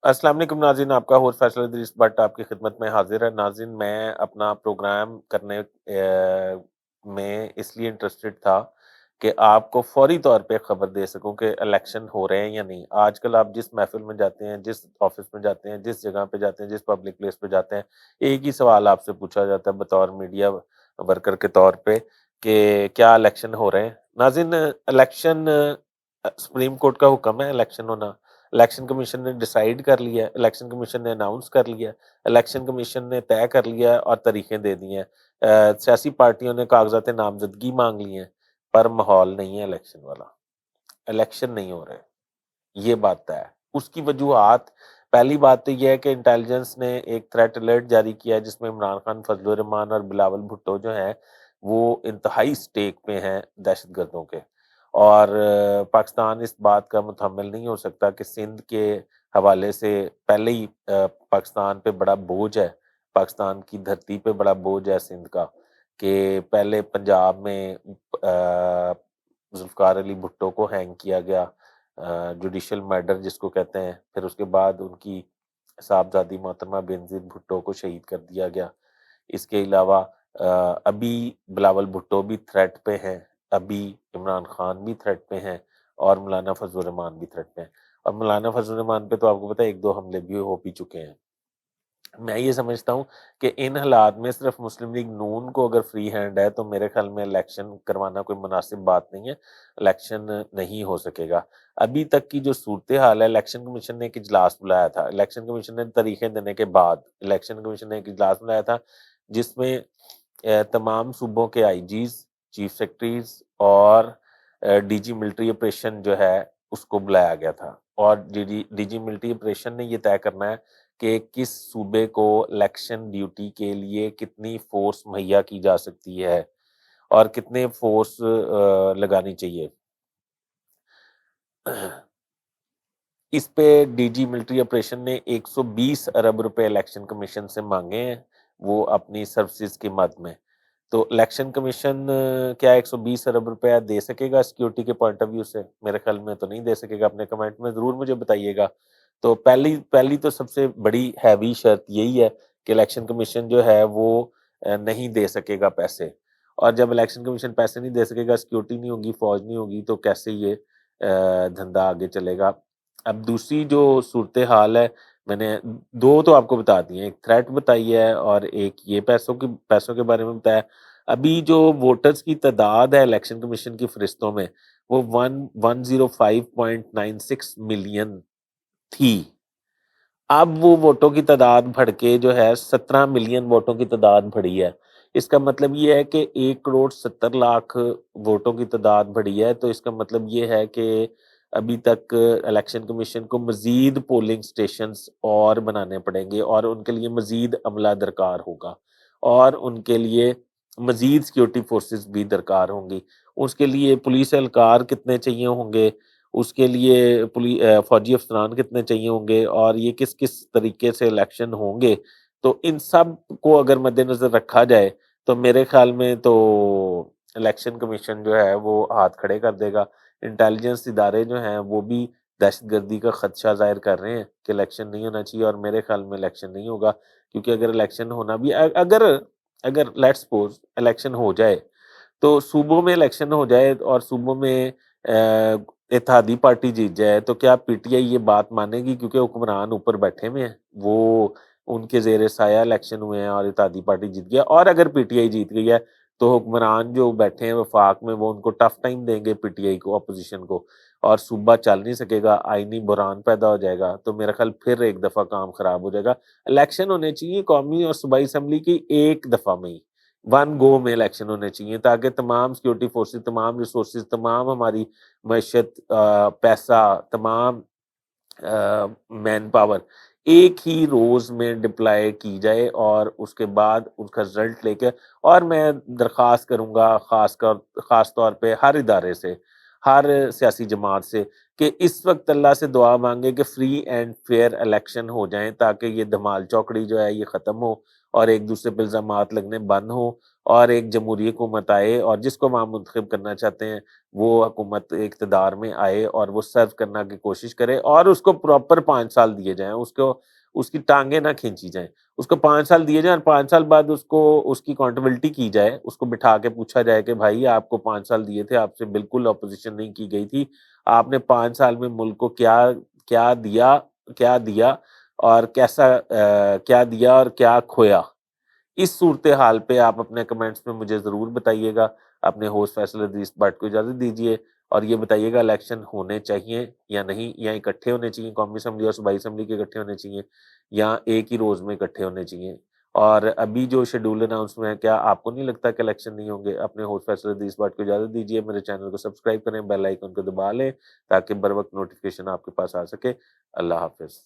السلام علیکم ناظرین، آپ کا ہوسٹ فیصل ادریس بٹ آپ کی خدمت میں حاضر ہے۔ ناظرین، میں اپنا پروگرام کرنے میں اس لیے انٹرسٹڈ تھا کہ آپ کو فوری طور پہ خبر دے سکوں کہ الیکشن ہو رہے ہیں یا نہیں۔ آج کل آپ جس محفل میں جاتے ہیں، جس آفس میں جاتے ہیں، جس جگہ پہ جاتے ہیں، جس پبلک پلیس پہ جاتے ہیں، ایک ہی سوال آپ سے پوچھا جاتا ہے بطور میڈیا ورکر کے طور پہ کہ کیا الیکشن ہو رہے ہیں۔ ناظرین، الیکشن سپریم کورٹ کا حکم ہے الیکشن ہونا، الیکشن کمیشن نے ڈیسائیڈ کر لیا ہے، الیکشن کمیشن نے اناؤنس کر لیا ہے، الیکشن کمیشن نے طے کر لیا ہے اور تاریخیں دے دی ہیں۔ سیاسی پارٹیوں نے کاغذات نامزدگی مانگ لی ہیں، پر ماحول نہیں ہے الیکشن والا، الیکشن نہیں ہو رہے، یہ بات طے ہے۔ اس کی وجوہات، پہلی بات تو یہ ہے کہ انٹیلیجنس نے ایک تھریٹ الرٹ جاری کیا ہے جس میں عمران خان، فضل الرحمان اور بلاول بھٹو جو ہیں وہ انتہائی سٹیک پہ ہیں دہشت گردوں کے، اور پاکستان اس بات کا متحمل نہیں ہو سکتا کہ سندھ کے حوالے سے پہلے ہی پاکستان پہ بڑا بوجھ ہے، پاکستان کی دھرتی پہ بڑا بوجھ ہے سندھ کا، کہ پہلے پنجاب میں ذوالفقار علی بھٹو کو ہینگ کیا گیا، جوڈیشل مرڈر جس کو کہتے ہیں، پھر اس کے بعد ان کی صاحبزادی محترمہ بینظیر بھٹو کو شہید کر دیا گیا۔ اس کے علاوہ ابھی بلاول بھٹو بھی تھریٹ پہ ہیں، ابھی عمران خان بھی تھریٹ پہ ہیں، اور مولانا فضل الرحمان بھی تھریٹ پہ ہیں۔ اور مولانا فضل الرحمان پہ تو آپ کو پتہ ہے 1-2 حملے بھی ہو بھی چکے ہیں۔ میں یہ سمجھتا ہوں کہ ان حالات میں صرف مسلم لیگ نون کو اگر فری ہینڈ ہے تو میرے خیال میں الیکشن کروانا کوئی مناسب بات نہیں ہے، الیکشن نہیں ہو سکے گا۔ ابھی تک کی جو صورتحال ہے، الیکشن کمیشن نے ایک اجلاس بلایا تھا، الیکشن کمیشن نے تاریخیں دینے کے بعد الیکشن کمیشن نے ایک اجلاس بلایا تھا جس میں تمام صوبوں کے آئی جیز، چیف سیکرٹریز اور ڈی جی ملٹری آپریشن جو ہے اس کو بلایا گیا تھا، اور ڈی جی ملٹری آپریشن نے یہ طے کرنا ہے کہ کس صوبے کو الیکشن ڈیوٹی کے لیے کتنی فورس مہیا کی جا سکتی ہے اور کتنے فورس لگانی چاہیے۔ اس پہ ڈی جی ملٹری آپریشن نے 120 ارب روپے الیکشن کمیشن سے مانگے ہیں، وہ اپنی سروسز کی مد میں۔ تو الیکشن کمیشن کیا 120 ارب روپیہ دے سکے گا سیکیورٹی کے پوائنٹ آف ویو سے؟ میرے خیال میں تو نہیں دے سکے گا، اپنے کمنٹ میں ضرور مجھے بتائیے گا۔ تو پہلی تو سب سے بڑی ہیوی شرط یہی ہے کہ الیکشن کمیشن جو ہے وہ نہیں دے سکے گا پیسے، اور جب الیکشن کمیشن پیسے نہیں دے سکے گا، سیکیورٹی نہیں ہوگی، فوج نہیں ہوگی، تو کیسے یہ دھندا آگے چلے گا۔ اب دوسری جو صورتحال ہے، میں نے دو تو آپ کو بتا دی ہیں، ایک تھریٹ بتائی ہے اور ایک یہ پیسوں کے بارے میں بتایا۔ ابھی جو ووٹرز کی تعداد ہے الیکشن کمیشن کی فہرستوں میں، وہ 105.96 ملین تھی، اب وہ ووٹوں کی تعداد بڑھ کے جو ہے 17 ملین ووٹوں کی تعداد بڑھی ہے۔ اس کا مطلب یہ ہے کہ 1,70,00,000 ووٹوں کی تعداد بڑھی ہے، تو اس کا مطلب یہ ہے کہ ابھی تک الیکشن کمیشن کو مزید پولنگ سٹیشنز اور بنانے پڑیں گے، اور ان کے لیے مزید عملہ درکار ہوگا، اور ان کے لیے مزید سیکیورٹی فورسز بھی درکار ہوں گی۔ اس کے لیے پولیس اہلکار کتنے چاہیے ہوں گے، اس کے لیے فوجی افسران کتنے چاہیے ہوں گے، اور یہ کس کس طریقے سے الیکشن ہوں گے، تو ان سب کو اگر مد نظر رکھا جائے تو میرے خیال میں تو الیکشن کمیشن جو ہے وہ ہاتھ کھڑے کر دے گا۔ انٹیلیجنس ادارے جو ہیں وہ بھی دہشت گردی کا خدشہ ظاہر کر رہے ہیں کہ الیکشن نہیں ہونا چاہیے، اور میرے خیال میں الیکشن نہیں ہوگا، کیونکہ اگر الیکشن ہونا بھی اگر لیٹ سپوز الیکشن ہو جائے تو صوبوں میں الیکشن ہو جائے اور صوبوں میں اتحادی پارٹی جیت جائے، تو کیا پی ٹی آئی یہ بات مانے گی؟ کیونکہ حکمران اوپر بیٹھے ہوئے ہیں، وہ ان کے زیر سایہ الیکشن ہوئے ہیں اور اتحادی پارٹی جیت گیا، اور اگر پی ٹی آئی جیت گئی ہے تو حکمران جو بیٹھے ہیں وفاق میں وہ ان کو ٹف ٹائم دیں گے، پی ٹی آئی کو، اپوزیشن کو، اور صوبہ چل نہیں سکے گا، آئینی بحران پیدا ہو جائے گا، تو میرا خیال پھر ایک دفعہ کام خراب ہو جائے گا۔ الیکشن ہونے چاہیے قومی اور صوبائی اسمبلی کی ایک دفعہ میں ہی، ون گو میں الیکشن ہونے چاہیے، تاکہ تمام سیکیورٹی فورسز، تمام ریسورسز، تمام ہماری معیشت، پیسہ، تمام مین پاور ایک ہی روز میں ڈپلائی کی جائے، اور اس کے بعد اس کا رزلٹ لے کے، اور میں درخواست کروں گا خاص طور پہ ہر ادارے سے، ہر سیاسی جماعت سے، کہ اس وقت اللہ سے دعا مانگے کہ فری اینڈ فیئر الیکشن ہو جائیں، تاکہ یہ دھمال چوکڑی جو ہے یہ ختم ہو، اور ایک دوسرے پہ الزامات لگنے بند ہوں، اور ایک جمہوری حکومت آئے اور جس کو عوام منتخب کرنا چاہتے ہیں وہ حکومت اقتدار میں آئے اور وہ سرو کرنا کی کوشش کرے اور اس کو پراپر 5 سال دیے جائیں، اس کی ٹانگیں نہ کھینچی جائیں، اس کو 5 سال دیے جائیں اور 5 سال بعد اس کی اکاؤنٹیبلٹی کی جائے، اس کو بٹھا کے پوچھا جائے کہ بھائی آپ کو 5 سال دیے تھے، آپ سے بالکل اپوزیشن نہیں کی گئی تھی، آپ نے 5 سال میں ملک کو کیا کیا دیا کیا دیا اور کیا دیا اور کیا کھویا۔ اس صورتحال پہ آپ اپنے کمنٹس میں مجھے ضرور بتائیے گا۔ اپنے ہوسٹ فیصل ادریس بٹ کو اجازت دیجیے اور یہ بتائیے گا الیکشن ہونے چاہیے یا نہیں، یا اکٹھے ہونے چاہیے، قومی اسمبلی اور صوبائی اسمبلی کے اکٹھے ہونے چاہیے یا ایک ہی روز میں اکٹھے ہونے چاہیے، اور ابھی جو شیڈول اناؤنس ہوئے ہیں کیا آپ کو نہیں لگتا کہ الیکشن نہیں ہوں گے؟ اپنے ہوسٹ فیصل ادریس بٹ کو اجازت دیجیے، میرے چینل کو سبسکرائب کریں، بیل آئیکن کو دبا لیں تاکہ بر وقت نوٹیفیکیشن آپ کے پاس آ سکے۔ اللہ حافظ۔